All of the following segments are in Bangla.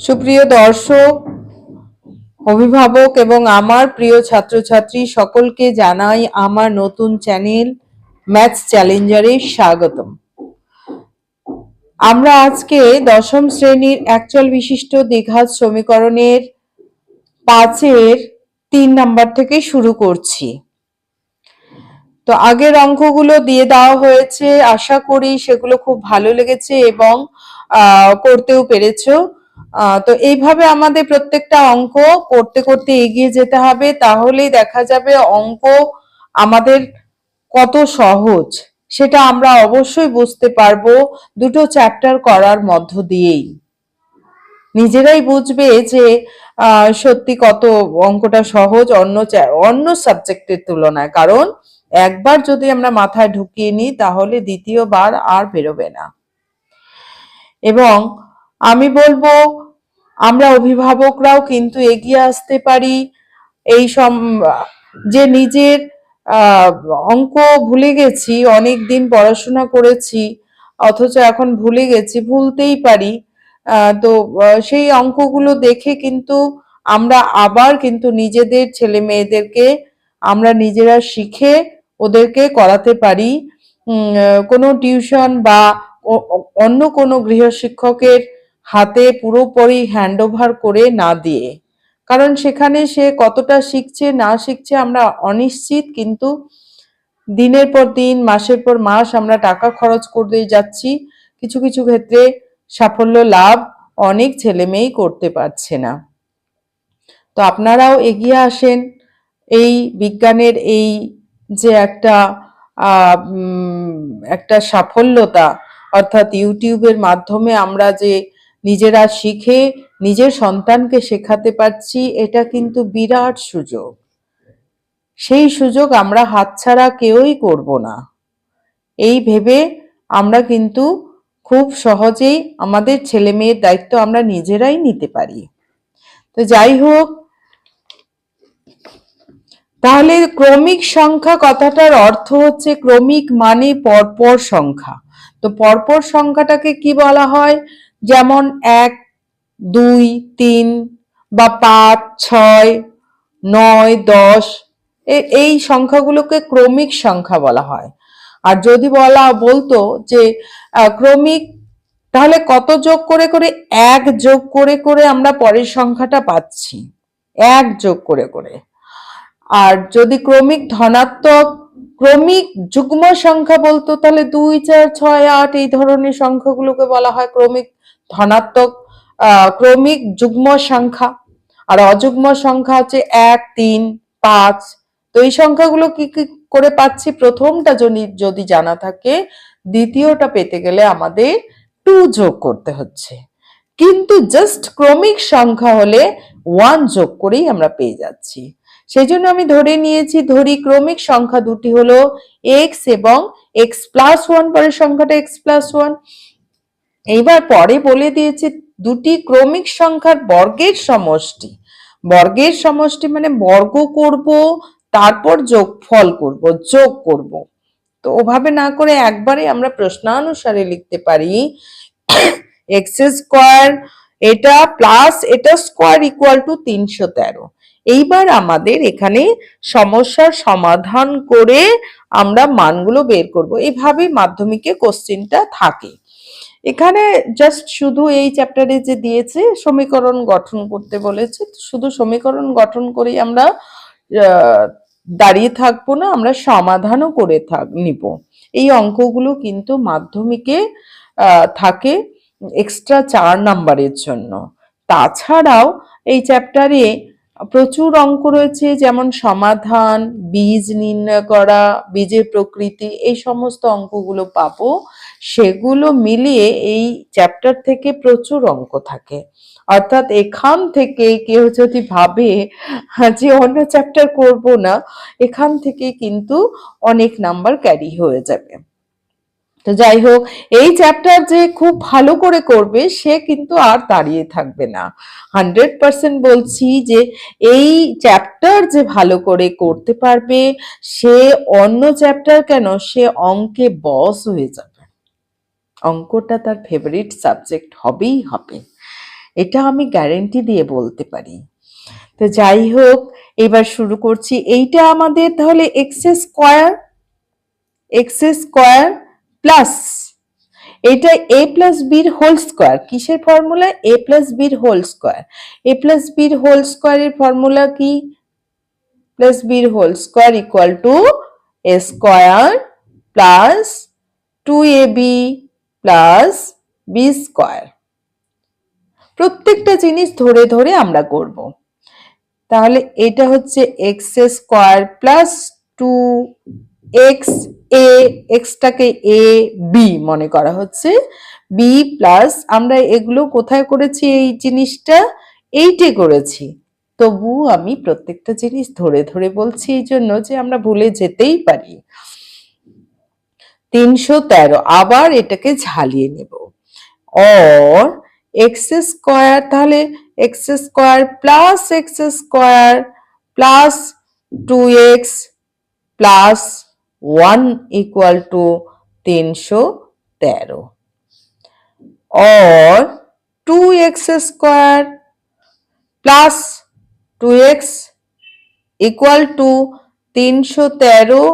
সুপ্রিয় দর্শক, অভিভাবক এবং আমার প্রিয় ছাত্রছাত্রী সকলকে জানাই আমার নতুন চ্যানেল ম্যাথস চ্যালেঞ্জারে স্বাগতম। আমরা আজকে দশম শ্রেণীর একচল বিশিষ্ট দ্বিঘাত সমীকরণের 5-এর 3 নাম্বার থেকে শুরু করছি। তো আগের অঙ্কগুলো দিয়ে দেওয়া হয়েছে, আশা করি সেগুলো খুব ভালো লেগেছে এবং করতেও পেরেছো। তো এইভাবে আমাদের প্রত্যেকটা অঙ্ক করতে করতে এগিয়ে যেতে হবে, তাহলেই দেখা যাবে অঙ্ক আমাদের কত সহজ সেটা আমরা অবশ্যই বুঝতে পারবো দুটো চ্যাপ্টার করার মধ্য দিয়েই। নিজেরাই বুঝবে যে সত্যি কত অঙ্কটা সহজ অন্য সাবজেক্টের তুলনায়। কারণ একবার যদি আমরা মাথায় ঢুকিয়ে নিই তাহলে দ্বিতীয়বার আর বেরোবে না। এবং আমি বলবো আমরা অভিভাবকরাও কিন্তু এগিয়ে আসতে পারি। এই যে নিজের অঙ্ক ভুলে গেছি, অনেক দিন পড়াশোনা করেছি অথচ এখন ভুলে গেছি, ভুলতেই পারি। তো সেই অঙ্কগুলো দেখে কিন্তু আমরা আবার কিন্তু নিজেদের ছেলে মেয়েদেরকে আমরা নিজেরা শিখে ওদেরকে করাতে পারি, কোনো টিউশন বা অন্য কোনো গৃহশিক্ষকের হাতে পুরোপুরি হ্যান্ড ওভার করে না দিয়ে। কারণ সেখানে সে কতটা শিখছে না শিখছে আমরা অনিশ্চিত, কিন্তু দিনের পর দিন মাসের পর মাস আমরা টাকা খরচ করে যাচ্ছি, কিছু কিছু ক্ষেত্রে সাফল্য লাভ অনেক ছেলে মেয়েই করতে পারছে না। তো আপনারাও এগিয়ে আসেন। এই বিজ্ঞানের এই যে একটা সাফল্যতা, অর্থাৎ ইউটিউবের মাধ্যমে আমরা যে নিজেরা শিখে নিজের সন্তানকে শেখাতে পারছি, এটা কিন্তু বিরাট সুযোগ। সেই সুযোগ আমরা হাতছাড়া কেউই করব না, এই ভেবে আমরা কিন্তু খুব সহজেই আমাদের ছেলে মেয়ের দায়িত্ব আমরা নিজেরাই নিতে পারি। তো যাই হোক, তাহলে ক্রমিক সংখ্যা কথাটার অর্থ হচ্ছে, ক্রমিক মানে পরপর সংখ্যা। তো পরপর সংখ্যাটাকে কি বলা হয়? যেমন 1, 2, 3 বা 5, 6, 9, 10, এই সংখ্যাগুলোকে ক্রমিক সংখ্যা বলা হয়। আর যদি বলতো যে ক্রমিক, তাহলে কত যোগ করে করে? 1 যোগ করে করে আমরা পরের সংখ্যাটা পাচ্ছি, 1 যোগ করে করে। আর যদি ক্রমিক ধনাত্মক ক্রমিক যুগ্ম সংখ্যা বলতো, তাহলে 2, 4, 6, 8 এই ধরনের সংখ্যাগুলোকে বলা হয় ক্রমিক ধনাত্মক ক্রমিক যুগ্ম সংখ্যা। আর অযুগ্ম সংখ্যা হচ্ছে 1, 3, 5। তো এই সংখ্যাগুলো কি কি করে পাচ্ছি? প্রথমটা যদি জানা থাকে, দ্বিতীয়টা পেতে গেলে আমাদের 2 যোগ করতে হচ্ছে। কিন্তু জাস্ট ক্রমিক সংখ্যা হলে 1 যোগ করেই আমরা পেয়ে যাচ্ছি। সেই জন্য আমি ধরি ক্রমিক সংখ্যা দুটি হলো x এবং x+1, পরের সংখ্যাটা x+1। এইবার পরে বলে দিয়েছে দুটি ক্রমিক সংখ্যার বর্গের সমষ্টি। বর্গের সমষ্টি মানে বর্গ করব, তারপর যোগফল করব, যোগ করব। তো ওভাবে না করে একবারে আমরা প্রশ্নানুসারে লিখতে পারি x² এটা প্লাস এটা স্কোয়ার ইকুয়াল টু 313। এইবার আমাদের এখানে সমস্যার সমাধান করে আমরা মানগুলো বের করব। এইভাবে মাধ্যমিকে কোশ্চেনটা থাকে। এখানে জাস্ট শুধু এই চ্যাপ্টারে যে দিয়েছে সমীকরণ গঠন করতে বলেছে, শুধু সমীকরণ গঠন করেই আমরা দাঁড়িয়ে থাকবো না, আমরা সমাধানও করে নিব। এই অঙ্কগুলো কিন্তু মাধ্যমিকে থাকে এক্সট্রা 4 নাম্বারের জন্য। তাছাড়াও এই চ্যাপ্টারে প্রচুর অঙ্ক রয়েছে, যেমন সমাধান, বীজ নির্ণয় করা, বীজের প্রকৃতি, এই সমস্ত অঙ্কগুলো পাবো। সেগুলো মিলিয়ে এই চ্যাপ্টার থেকে প্রচুর অঙ্ক থাকে। অর্থাৎ এখান থেকে কেউ যদি ভাবে যে অন্য চ্যাপ্টার করব না, এখান থেকে কিন্তু অনেক নাম্বার ক্যারি হয়ে যাবে। তো যাই হোক, এই চ্যাপ্টার যে খুব ভালো করে করবে সে কিন্তু আর দাঁড়িয়ে থাকবে না। 100% বলছি যে এই চ্যাপ্টার যে ভালো করে করতে পারবে সে অন্য চ্যাপ্টার কেন, সে অঙ্কে বস হয়ে যাবে। অঙ্কটা তার ফেভারিট সাবজেক্ট হবেই হবে। এটা আমি গ্যারেন্টি দিয়ে বলতে পারি। তো যাই হোক, এবার শুরু করছি। এইটা আমাদের তাহলে এক্স স্কোয়ার প্লাস এটা a প্লাস বির হোল স্কোয়ার। কিসের ফর্মুলা? a প্লাস বির হোল স্কোয়ার। a প্লাস বির হোল স্কোয়ারের ফর্মুলা কি? প্লাস বির whole square equal to a square plus 2ab plus b square. প্রত্যেকটা জিনিস ধরে ধরে আমরা করব। তাহলে এটা হচ্ছে x square plus 2x a, এক্সটাকে a b মনে করা হচ্ছে, b প্লাস আমরা এগুলো কোথায় করেছি? এই জিনিসটা এইটে করেছি। তবু আমি প্রত্যেকটা জিনিস ধরে ধরে বলছি এই জন্য যে আমরা ভুলে যেতেই পারি। 313, আবার এটাকে ঝালিয়ে নেব। और एक्स स्क्वायर, তাহলে x square plus x square plus 2x plus 1 equal to 313 और 2x square plus 2x equal to 313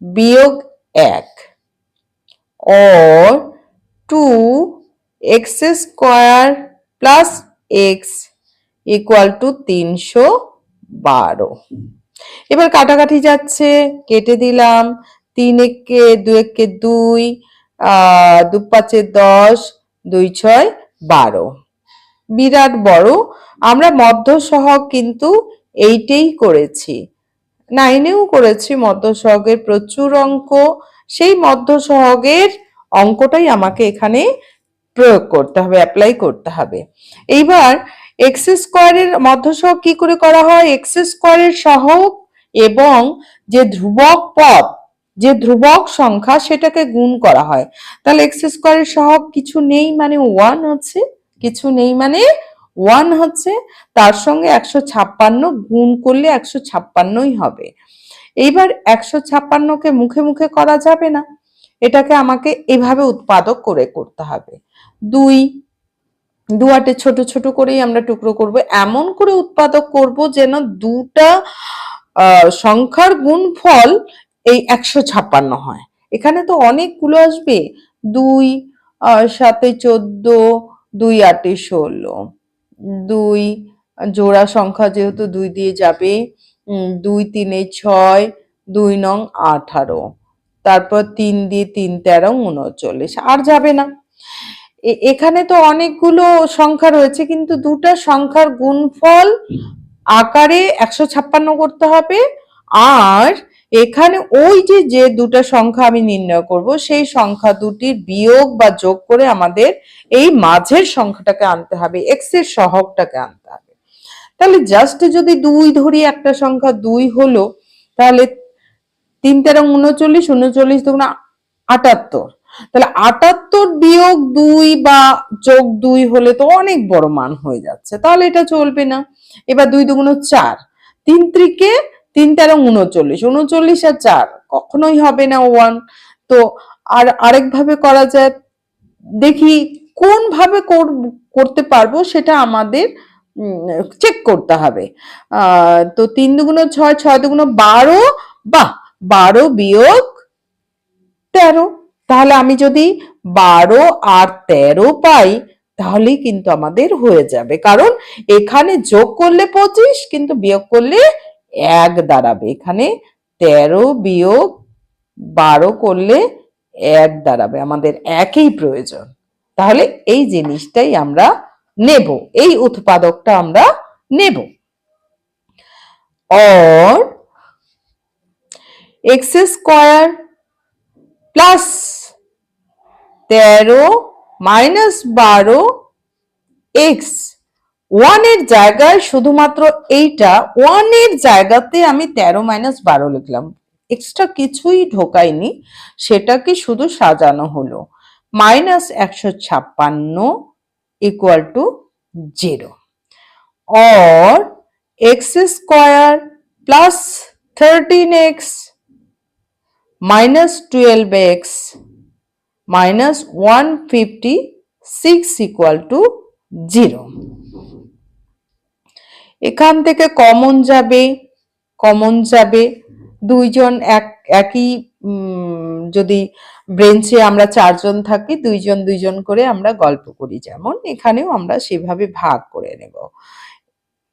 বিয়োগ 1 और 2x square plus x equal to 312। এবার কাটাকাটি যাচ্ছে, কেটে দিলাম। 3 একে 2 একে 2, 2 5 10, 2 6 12। বিরাট বড়। আমরা মধ্য সহগ কিন্তু এইটাই করেছি, 9এও করেছি মধ্য সহগের প্রচুর অঙ্ক। সেই মধ্য সহগের অঙ্কটাই আমাকে এখানে প্রয়োগ করতে হবে, অ্যাপ্লাই করতে হবে। এইবার এক্স স্কোয়ারের মধ্য সহগ কি করে করা হয়? এক্স স্কোয়ারের সহগ এবং যে ধ্রুবক পদ, যে ধ্রুবক সংখ্যা, সেটাকে গুণ করা হয়। তাহলে এক্স স্কোয়ারের সহগ কিছু নেই মানে 1 হচ্ছে, কিছু নেই মানে 1 হচ্ছে, তার সঙ্গে 156 গুণ করলে 156ই হবে। এইবার 156কে মুখে মুখে করা যাবে না, এটাকে আমাকে এভাবে উৎপাদক করে করতে হবে। 2 আটে ছোট ছোট করেই আমরা টুকরো করব, এমন করে উৎপাদক করব যেন দুটা সংখ্যার গুণফল এই 156 হয়। এখানে তো অনেকগুলো আসবে, 2 7 14, 2 8 16, 2 জোড়া সংখ্যা যেহেতু 2 দিয়ে যাবে, 2 3 6, 2 নং 18, তারপর 3 দিয়ে 3 13 39, আর যাবে না। এখানে তো অনেকগুলো সংখ্যা রয়েছে, কিন্তু দুটা সংখ্যার গুণফল আকারে 156 করতে হবে। আর এখানে ওই যে দুটা সংখ্যা আমি নির্ণয় করব, সেই সংখ্যা দুটির বিয়োগ বা যোগ করে আমাদের এই মাঝের সংখ্যাটাকে আনতে হবে, এক্স এর সহগটাকে আনতে হবে। তাহলে জাস্ট যদি 2 ধরি, একটা সংখ্যা 2 হলো, তাহলে 3 13 39, 39 দুগুণা 78, তাহলে 78 বিয়োগ 2 বা যোগ 2 হলে তো অনেক বড় মান হয়ে যাচ্ছে, তাহলে এটা চলবে না। এবার 2 দুগুণ 4, 3 ত্রিকে 3 13 39, 39 আর 4 কখনোই হবে না 1। তো আর আরেকভাবে করা যায়, দেখি কোন ভাবে করতে পারবো সেটা আমাদের চেক করতে হবে। তো 3 দুগুণ 6, 6 দুগুণ 12, বাহ, 12 বিয়োগ 13, তাহলে আমি যদি 12 আর 13 পাই তাহলেই কিন্তু আমাদের হয়ে যাবে, কারণ এখানে যোগ করলে 25 কিন্তু বিয়োগ করলে 1 দাঁড়াবে। এখানে 13 বিয়োগ 12 করলে 1 দাঁড়াবে, আমাদের একই প্রয়োজন। তাহলে এই জিনিসটাই আমরা নেব, এই উৎপাদকটা আমরা নেব। और x square plus 13 minus 12 x, 1 এর জায়গায় শুধুমাত্র এইটা, 1 এর জায়গাতে আমি 13 মাইনাস 12 লিখলাম, এক্সট্রা কিছুই ঢোকাইনি, সেটাকে শুধু সাজানো হলো। মাইনাস 156 ইকুয়াল টু 0 और x square plus 13x minus 12x minus 156 equal to 0। এখান থেকে কমন যাবে দুইজন একই যদি ব্রেঞ্চে আমরা 4 জন থাকি, দুইজন করে আমরা গল্প করি, যেমন এখানেও আমরা সেভাবে ভাগ করে নেব।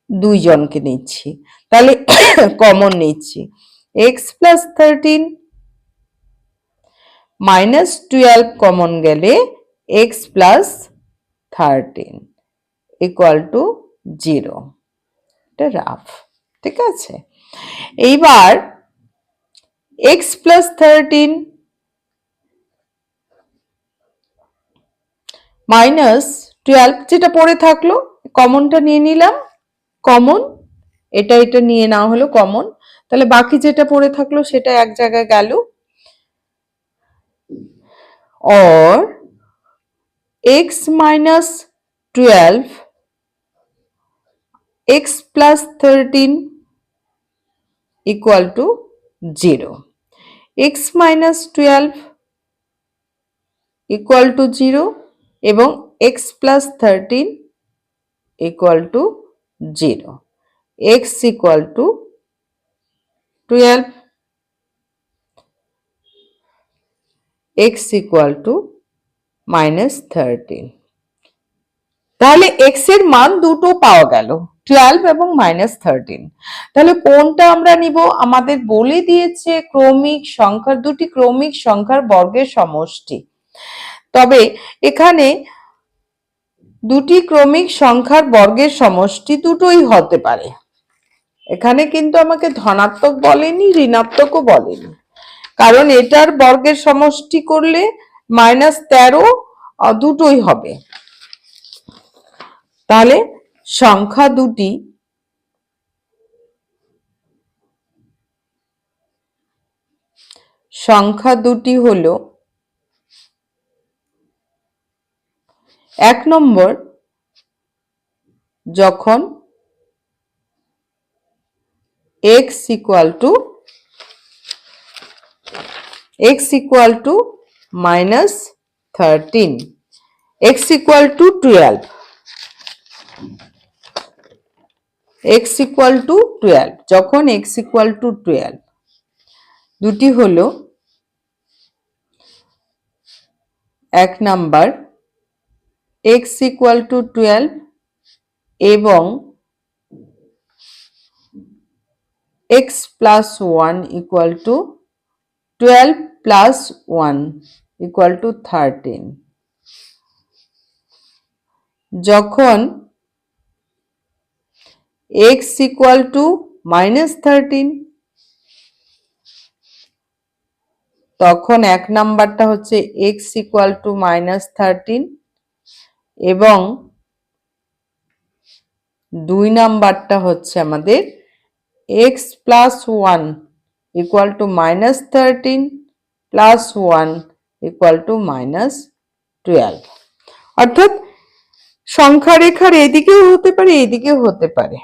2 জনকে নিচ্ছি, তাহলে কমন নিচ্ছি। x plus 13 minus 12 কমন গেলে x plus 13 equal to 0। এটা রাফ, ঠিক আছে। এইবার x plus 13 minus 12 যেটা পড়ে থাকলো, কমনটা নিয়ে নিলাম, কমন এটা নিয়ে নেওয়া হলো কমন, তাহলে বাকি যেটা পড়ে থাকলো সেটা এক জায়গায় গেল। or x minus 12 x plus 13 equal to 0। x minus 12 equal to 0 এবং x plus 13 equal to 0। x equal to 12, x equal to minus 13। তাহলে x এর মান দুটো পাওয়া গেল, 12 এবং -13। তাহলে কোনটা আমরা নিব? আমাদের বলে দিয়েছে ক্রমিক সংখ্যার, দুটি ক্রমিক সংখ্যার বর্গের সমষ্টি। তবে এখানে দুটি ক্রমিক সংখ্যার বর্গের সমষ্টি দুটোই হতে পারে। এখানে কিন্তু আমাকে ধনাত্মক বলেনি, ঋণাত্মকও বলেনি, কারণ এটার বর্গের সমষ্টি করলে -13 দুটোই হবে। তাহলে সংখ্যা দুটি হলো, 1 নম্বর যখন x equal to -13, x equal to 12, x equal to 12, যখন x equal to 12 দুটি হলো, 1 নাম্বার x equal to 12 এবং x plus 1 equal to 12 plus 1 equal to 13। যখন x equal to -13 তখন 1 নাম্বারটা হচ্ছে x equal to -13 এবং 2 নাম্বারটা হচ্ছে আমাদের x plus 1 equal to -13 plus 1 equal to -12। অর্থাৎ সংখ্যা রেখার এদিকেও হতে পারে, এদিকেও হতে পারে।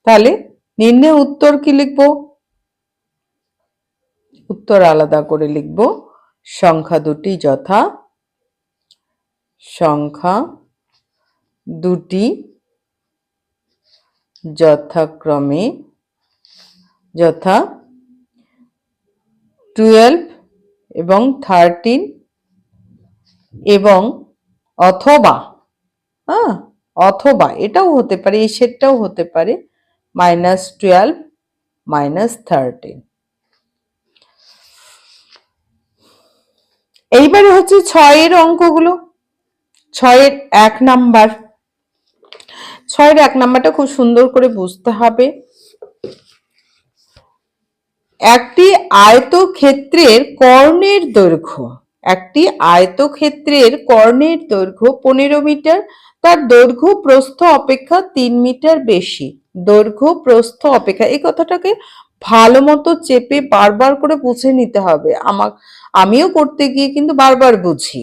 তাহলে নিম্নে উত্তর কি লিখব? উত্তর আলাদা করে লিখব। সংখ্যা দুটি যথাক্রমে 12 এবং 13 এবং অথবা এটাও হতে পারে, এই সেটটাও হতে পারে -12 -13। এইবারে হচ্ছে 6 এর অঙ্কগুলো। 6 এর 1 নাম্বার, 6 এর 1 নাম্বারটা খুব সুন্দর করে বুঝতে হবে। একটি আয়তক্ষেত্রের কর্ণের দৈর্ঘ্য, 15 মিটার, তার দৈর্ঘ্য প্রস্থ অপেক্ষা 3 মিটার বেশি। দৈর্ঘ্য প্রস্থ অপেক্ষা, এই কথাটাকে ভালো মতো চেপে বারবার করে বুঝে নিতে হবে। আমিও করতে গিয়ে কিন্তু বারবার বুঝি,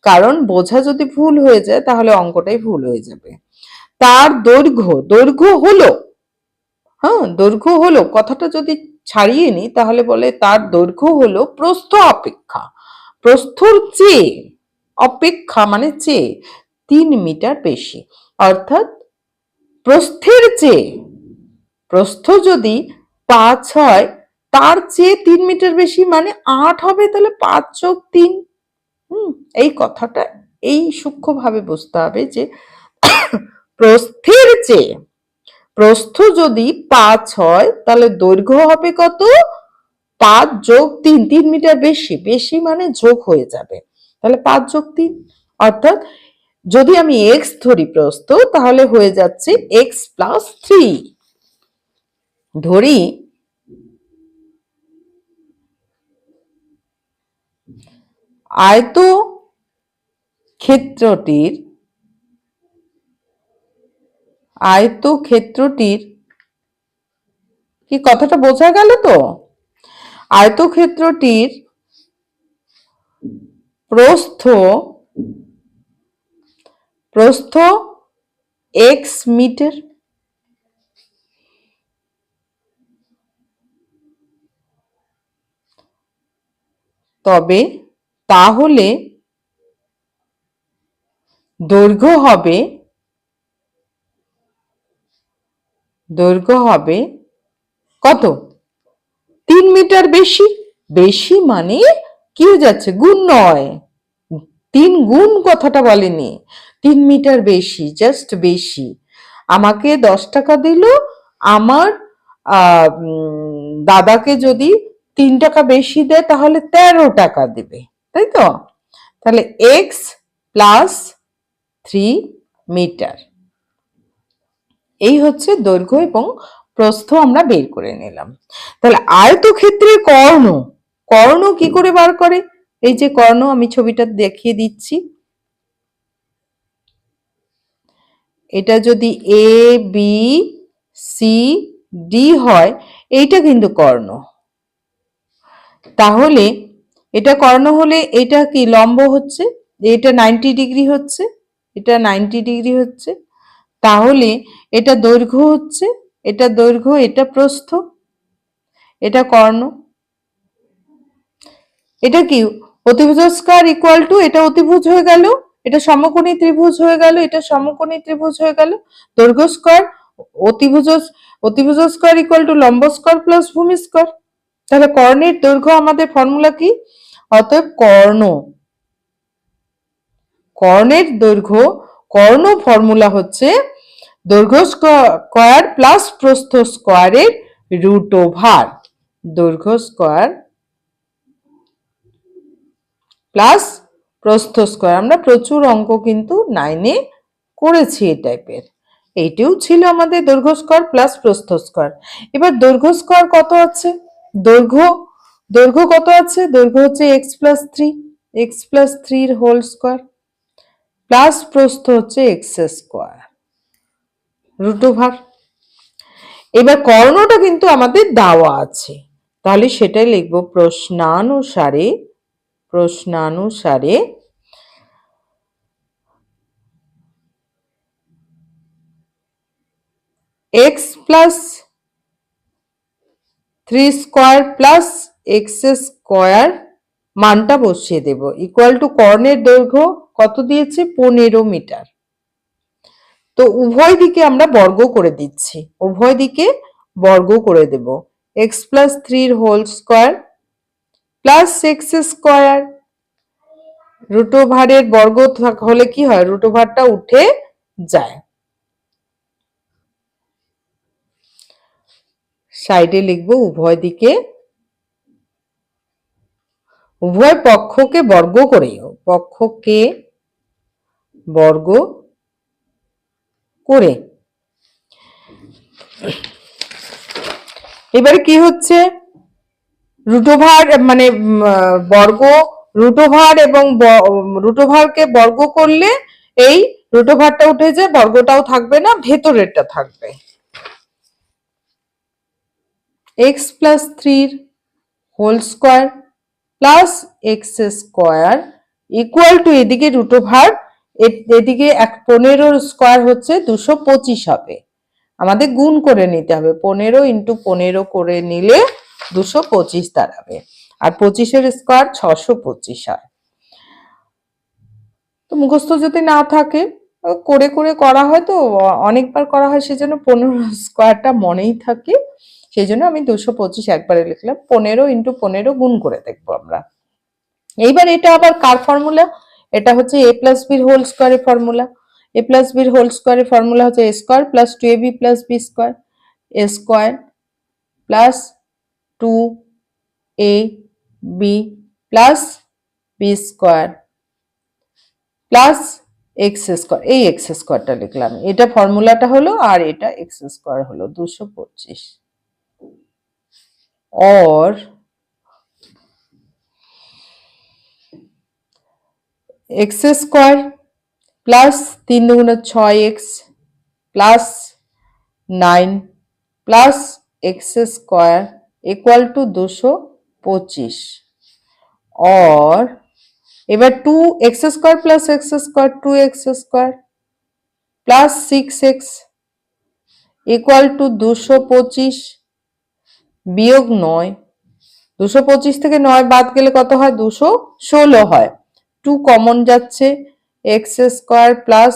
কারণ বোঝা যদি ভুল হয়ে যায় তাহলে অঙ্কটাই ভুল হয়ে যাবে। তার দৈর্ঘ্য হলো, কথাটা যদি ছাড়িয়ে নি তাহলে বলে তার দৈর্ঘ্য হলো প্রস্থ অপেক্ষা, প্রস্থর চেয়ে, অপেক্ষা মানে চেয়ে 3 মিটার বেশি। অর্থাৎ প্রস্থের চেয়ে, প্রস্থ যদি 5 হয় তার চেয়ে 3 মিটার বেশি মানে 8 হবে, তাহলে 5 যোগ 3। এই কথাটা এই সূক্ষ্মভাবে বুঝতে হবে যে প্রস্থের চেয়ে, প্রস্থ যদি 5 হয় তাহলে দৈর্ঘ্য হবে কত? 5 যোগ 3, 3 মিটার বেশি, বেশি মানে যোগ হয়ে যাবে, তাহলে 5 যোগ 3, অর্থাৎ যদি আমি x ধরি প্রস্থ, তাহলে হয়ে যাচ্ছে x প্লাস 3। ধরি আয়তক্ষেত্রটির কি কথাটা বোঝা গেল তো? আয়তক্ষেত্রটির প্রস্থ x মিটার, তবে তাহলে দৈর্ঘ্য হবে কত? 3 মিটার বেশি। বেশি মানে কি হয়ে যাচ্ছে? গুণ নয়, 3 গুণ কথাটা বলেনি, 3 মিটার বেশি, জাস্ট বেশি। আমাকে 10 টাকা দিল, আমার দাদাকে যদি 3 টাকা বেশি দেয় তাহলে 13 টাকা দেবে, তাই তো? তাহলে x প্লাস 3 মিটার, এই হচ্ছে দৈর্ঘ্য এবং প্রস্থ আমরা বের করে নিলাম। তাহলে আয়তক্ষেত্রের কর্ণ কি করে বার করে? এই যে কর্ণ, আমি ছবিটা দেখিয়ে দিচ্ছি। এটা যদি এ বি সি ডি হয়, এইটা কিন্তু কর্ণ। তাহলে এটা কর্ণ হলে এটা কি লম্ব হচ্ছে, এটা 90 ডিগ্রি হচ্ছে, এটা 90 ডিগ্রি হচ্ছে। তাহলে এটা দৈর্ঘ্য হচ্ছে, এটা দৈর্ঘ্য, এটা প্রস্থ, এটা কর্ণ। এটা কি অতিভুজ স্কয়ার ইকুয়াল টু, এটা অতিভুজ হয়ে গেল, এটা সমকোণী ত্রিভুজ হয়ে গেল, এটা সমকোণী ত্রিভুজ হয়ে গেল। দৈর্ঘ্য স্কয়ার অতিভুজ স্কয়ার ইকুয়াল টু লম্ব স্কয়ার প্লাস ভূমি স্কয়ার। তাহলে কর্ণের দৈর্ঘ্য আমাদের ফর্মুলা কি? অতএব কর্ণের দৈর্ঘ্য, কর্ণ ফর্মুলা হচ্ছে দৈর্ঘ্য স্কয়ার প্লাস প্রস্থ স্কয়ারের রুট ওভার। দৈর্ঘ্য স্কয়ার প্লাস প্রস্থ স্কয়ার। আমরা প্রচুর অঙ্ক কিন্তু 9-এ করেছি এই টাইপের। এইটিও ছিল আমাদের দৈর্ঘ্য স্কয়ার প্লাস প্রস্থ স্কয়ার। এবার দৈর্ঘ্য স্কয়ার কত আছে? দৈর্ঘ্য কত আছে? দৈর্ঘ্য হচ্ছে x প্লাস 3, x প্লাস 3 এর হোল স্কয়ার, প্লাস প্রস্থ হচ্ছে x স্কয়ার রুট ওভার। এবার কর্ণটা কিন্তু আমাদের দেওয়া আছে, তাহলে সেটাই লিখবো প্রশ্নানুসারে x plus 3 square plus x square মানটা বসিয়ে দেব, ইকুয়াল টু কর্ণের দৈর্ঘ্য কত দিয়েছে? 15 মিটার। তো উভয় দিকে আমরা বর্গ করে দিচ্ছি, উভয় দিকে বর্গ করে দেব। x plus 3 whole square plus x square, root ওভারের বর্গ হলে কি হয়? রুট ওভারটা উঠে যায়। সাইডে লিখবো উভয় পক্ষকে বর্গ করে। এবারে কি হচ্ছে? রুট ওভার মানে বর্গ, রুট ওভার এবং রুট ওভারকে বর্গ করলে এই রুট ওভারটা উঠে যায়, বর্গটাও থাকবে না, ভেতরেরটা থাকবে। x plus 3 whole square plus x square equal to, এদিকে রুট ওভার, এদিকে 15 স্কয়ার হচ্ছে 225 হবে। আমাদের গুণ করে নিতে হবে, 15 ইন্টু 15 করে নিলে 225 দাঁড়াবে, আর 25-এর স্কয়ার 625 হয়। তো মুখস্থ যদি না থাকে করে করে করা হয় তো, অনেকবার করা হয়, সেজন্য 15 স্কোয়ারটা মনেই থাকে, সেই জন্য আমি 225 একবারে লিখলাম। 15 ইন্টু 15 গুণ করে দেখবো আমরা। এইবার এটা আবার কার ফর্মুলা? এটা হচ্ছে a প্লাস বির হোল স্কোয়ারের ফর্মুলা। a প্লাস বির হোল স্কোয়ারের ফর্মুলা হচ্ছে a square plus 2ab plus b square. a square plus 2ab plus b square plus x square. এই এক্স স্কোয়ারটা লিখলাম, এটা ফর্মুলাটা হলো, আর এটা এক্স স্কোয়ার হলো 225। और एक्स स्क्वायर प्लस 3 दूना 6x plus 9 plus x square equal to 225। और এবার 2x square plus x square 2x square plus 6x equal to 225 বিয়োগ 9। 225 থেকে 9 বাদ গেলে কত হয়? 216 হয়। 2 কমন যাচ্ছে, x square plus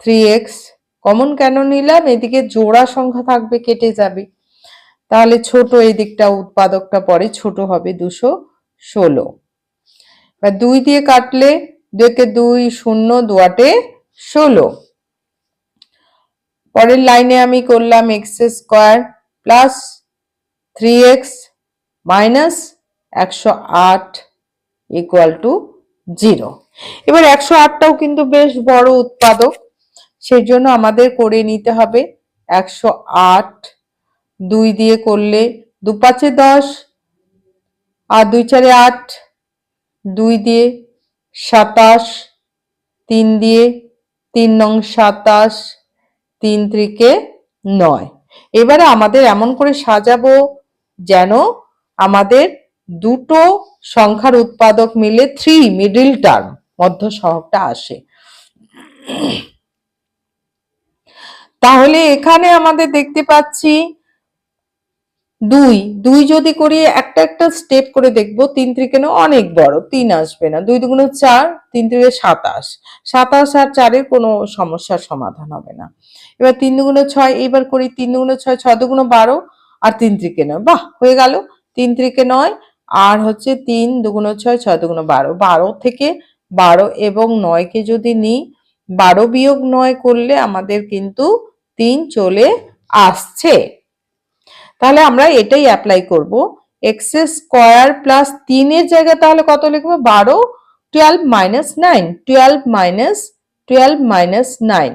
3x common কেন নিলাম? এদিকে জোড়া সংখ্যা থাকবে, কেটে যাবে, তাহলে ছোট এই দিকটা উৎপাদকটা পরে ছোট হবে 216। 2 দিয়ে কাটলে 2 কে 2 শূন্য 2 8 16। পরের লাইনে আমি করলাম x square plus 3x minus 108 equal to 0। এবার 108টাও কিন্তু বেশ বড় উৎপাদক, সেই জন্য আমাদের করে নিতে হবে 108। 2 দিয়ে করলে 2 5 10 আর 2 4 8, 2 দিয়ে 27, 3 দিয়ে 3 নং 27, 3 3 9। এবারে আমাদের এমন করে সাজাবো যেন আমাদের দুটো সংখ্যার উৎপাদক মিলে 3 মিডল টার্ম মধ্য সহগটা আসে। তাহলে এখানে আমাদের দেখতে পাচ্ছি 2 যদি করি একটা একটা স্টেপ করে দেখবো। 3 3 অনেক বড়, 3 আসবে না। 2 2 4, 3 3 27, 27 আর 4 এর কোনো সমস্যার সমাধান হবে না। এবার 3 2 6, এবার করি 3 2 6, 6 2 12 আর 3 3 9। বাহ, হয়ে গেল। 3 3 9 আর হচ্ছে 3 2 6, 6 2 12। 12 থেকে 12 এবং 9 কে যদি নিই, 12 বিয়োগ 9 করলে আমাদের কিন্তু 3 চলে আসছে। তাহলে আমরা এটাই অ্যাপ্লাই করব। এক্স স্কোয়ার প্লাস 3 এর জায়গায় তাহলে কত লিখবো? 12, 12 minus 9, 12 minus 9,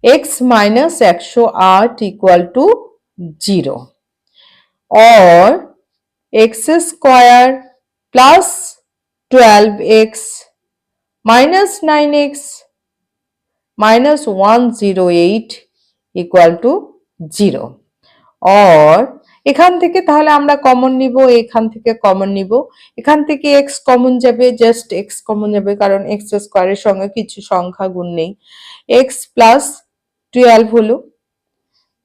x minus 108 equal to 0। और x square plus 12x minus 9x minus 108 equal to 0। और এখান থেকে তাহলে আমরা কমন নিব, এখান থেকে কমন নিব, এখান থেকে x কমন যাবে, জাস্ট x কমন যাবে, কারণ x স্কয়ারের সঙ্গে কিছু সংখ্যা গুণ নেই। x প্লাস 12 হলো,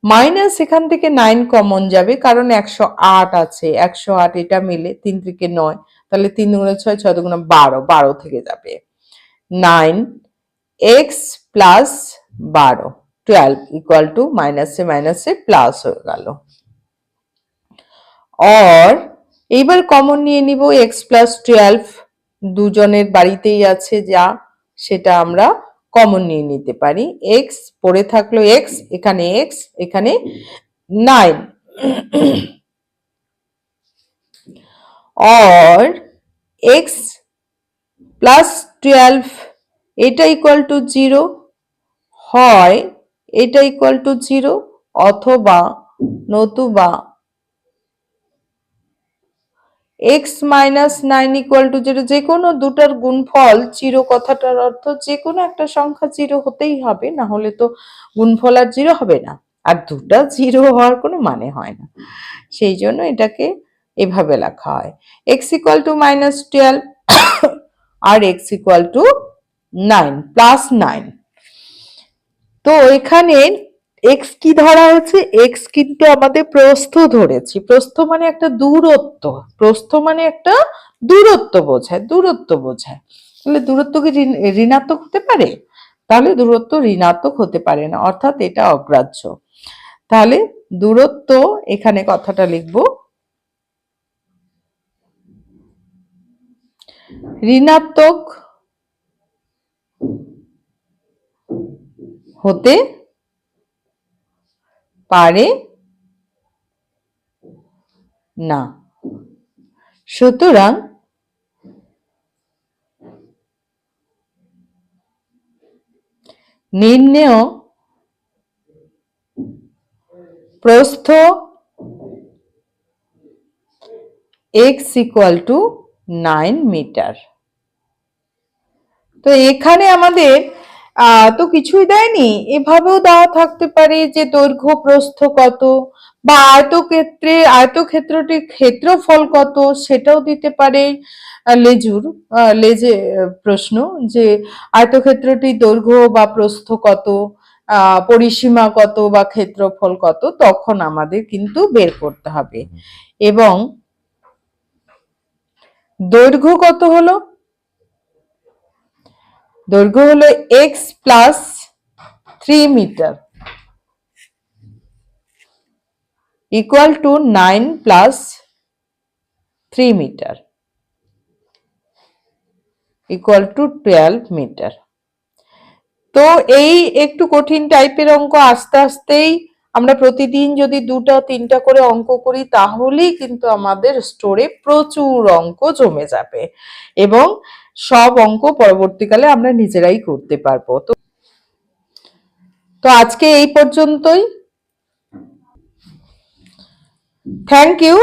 মাইনাস এখান থেকে 9 কমন যাবে, কারণ 108 আছে, 108 এটা মিলে 3 থেকে 9, তাহলে 3 2 6, 6 2 12, 12 থেকে যাবে 9, x প্লাস 12, 12 ইকুয়াল টু মাইনাসে প্লাস হয়ে গেল। और এইবার কমন নিয়ে নিব x প্লাস 12, দুজনের বাড়িতেই আছে যা, সেটা আমরা কমন নিয়ে নিতে পারি। x পড়ে থাকলো, x এখানে 9। और x প্লাস 12 এটা ইকুয়াল টু 0 হয়, এটা ইকুয়াল টু 0 অথবা নতুবা x মাইনাস 9 ইকুয়াল টু 0, যে কোনো দুটার গুণফল 0। কথাটার অর্থ যে কোনো একটা সংখ্যা 0 হতেই হবে, না হলে তো গুণফল আর 0 হবে না, আর দুটা 0 হওয়ার কোনো মানে হয় না, সেই জন্য এটাকে এভাবে লেখা হয়। x ইকুয়াল টু মাইনাস 12 আর x ইকুয়াল টু 9 প্লাস 9। তো এখানে x কি ধরা হয়েছে? x কিন্তু আমাদের প্রস্থ ধরেছি। প্রস্থ মানে একটা দূরত্ব, প্রস্থ মানে একটা দূরত্ব বোঝায়, দূরত্ব বোঝায়। তাহলে দূরত্ব কি ঋণাত্মক হতে পারে? তাহলে দূরত্ব ঋণাত্মক হতে পারে না, অর্থাৎ এটা অগ্রাহ্য। তাহলে দূরত্ব, এখানে কথাটা লিখব ঋণাত্মক হতে পারে না। সুতরাং নির্ণেয় প্রস্থ x ইকুয়াল টু 9 মিটার। তো এখানে আমাদের তো কিছুই দেয়নি, এভাবেও দেওয়া থাকতে পারে যে দৈর্ঘ্য প্রস্থ কত, বা আয়তক্ষেত্রটির ক্ষেত্রফল কত সেটাও দিতে পারে। লেজে প্রশ্ন যে আয়তক্ষেত্রটির দৈর্ঘ্য বা প্রস্থ কত, পরিসীমা কত বা ক্ষেত্রফল কত, তখন আমাদের কিন্তু বের করতে হবে। এবং দৈর্ঘ্য কত হলো? দৈর্ঘ্য হলো x plus 3 metre equal to 9 plus 3 metre equal to 12 metre. তো এই একটু কঠিন টাইপের অঙ্ক আস্তে আস্তেই আমরা প্রতিদিন যদি 2-3টা করে অঙ্ক করি তাহলেই কিন্তু আমাদের স্টোরে প্রচুর অঙ্ক জমে যাবে এবং সব অঙ্ক পরবর্তীকালে আমরা নিজেরাই করতে পারবো। তো আজকে এই পর্যন্তই। Thank you.